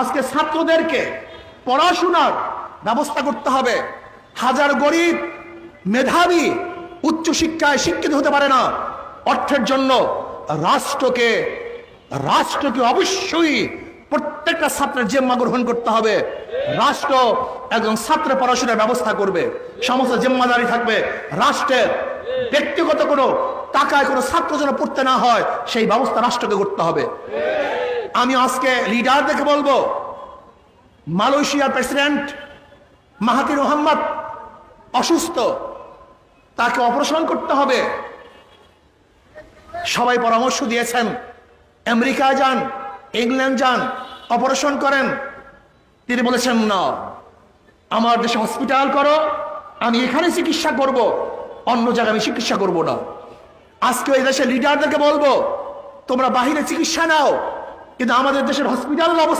আজকে ছাত্রদেরকে পড়াশোনার ব্যবস্থা করতে হবে। হাজার গরিব মেধাবী উচ্চশিক্ষায় শিক্ষিত হতে পারে না। অর্থের জন্য রাষ্ট্রকে অবশ্যই প্রত্যেকটা ছাত্রের জিম্মা গ্রহণ করতে হবে। রাষ্ট্র একজন ছাত্রের পড়াশোনার ব্যবস্থা করবে, সমস্ত জিম্মাদারি থাকবে রাষ্ট্রের। ব্যক্তিগত কোনো টাকায় কোনো ছাত্র যেন পড়তে না হয় সেই ব্যবস্থা রাষ্ট্রকে করতে হবে। আমি আজকে লিডারদেরকে বলবো, মালয়েশিয়ার প্রেসিডেন্ট মাহাথির মোহাম্মদ অসুস্থ, তাকে অপারেশন করতে হবে। সবাই পরামর্শ দিয়েছেন আমেরিকা যান, ইংল্যান্ড যান, অপারেশন করেন। তিনি বলেছেন না, আমার দেশে হসপিটাল করো, আমি এখানে চিকিৎসা করব, অন্য জায়গায় আমি চিকিৎসা করব না। আজকে এই দেশের লিডারদেরকে বলবো, তোমরা বাহিরে চিকিৎসা নাও, কিন্তু আমাদের দেশের হসপিটাল অবস্থা